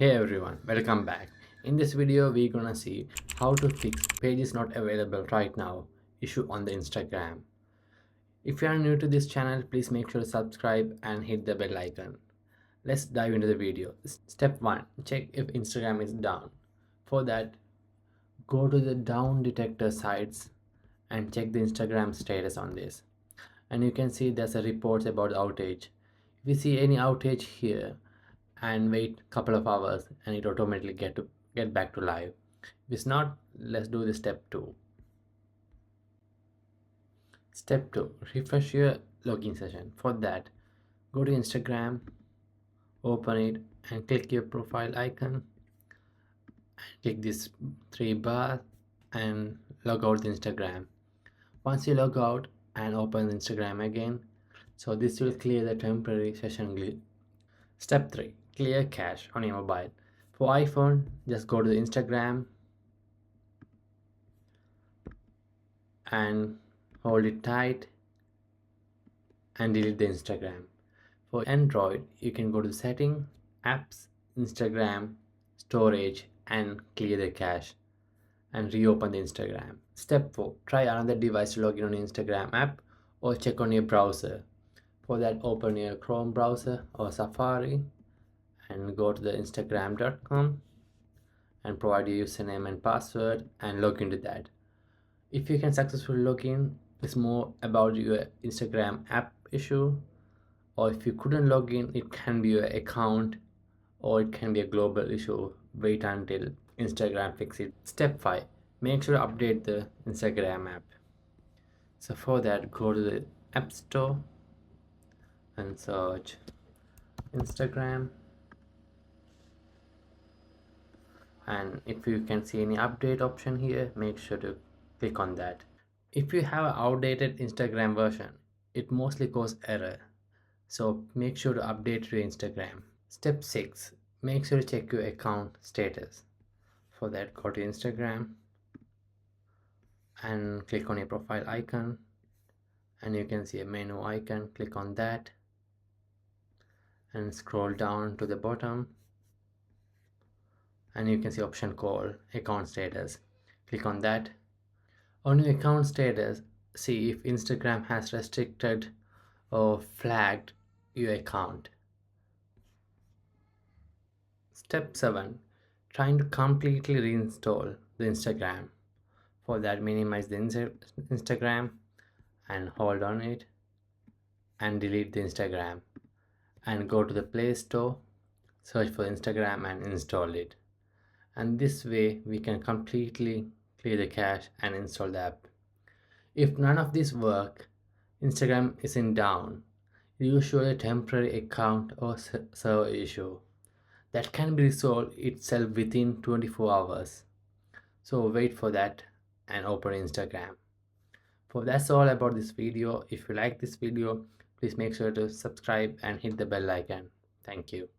Hey everyone, welcome back. In this video, we're gonna see how to fix page is not available right now issue on the Instagram. If you are new to this channel, please make sure to subscribe and hit the bell icon. Let's dive into the video. Step 1. Check if Instagram is down. For that, go to the down detector sites and check the Instagram status on this. And you can see there's a report about the outage. If you see any outage here, and wait a couple of hours and it automatically get back to live. If it's not, let's do the step 2. Step 2, refresh your login session. For that, go to Instagram, open it and click your profile icon and click this 3 bar and log out the Instagram. Once you log out and open Instagram again, so this will clear the temporary session glitch. Step 3, clear cache on your mobile. For iPhone, just go to the Instagram and hold it tight and delete the Instagram. For Android, you can go to setting, apps, Instagram, storage and clear the cache and reopen the Instagram. Step 4, try another device to log in on Instagram app or check on your browser. For that, open your Chrome browser or Safari and go to the instagram.com and provide your username and password and log into that. If you can successfully log in, it's more about your Instagram app issue, or if you couldn't log in, it can be your account or it can be a global issue. Wait until Instagram fix it. Step 5, make sure to update the Instagram app. So for that, go to the App Store and search Instagram, and if you can see any update option here, make sure to click on that. If you have an outdated Instagram version, it mostly causes error, so make sure to update your Instagram. Step 6, make sure to check your account status. For that, go to Instagram and click on your profile icon and you can see a menu icon. Click on that and scroll down to the bottom and you can see option called account status. Click on that. On your account status, see if Instagram has restricted or flagged your account. Step 7, trying to completely reinstall the Instagram. For that, minimize the Instagram and hold on it and delete the Instagram and go to the Play Store, search for Instagram and install it. And this way we can completely clear the cache and install the app. If none of this work, Instagram isn't down, it's usually a temporary account or server issue that can be resolved itself within 24 hours. So wait for that and open Instagram. That's all about this video. If you like this video, please make sure to subscribe and hit the bell icon. Thank you.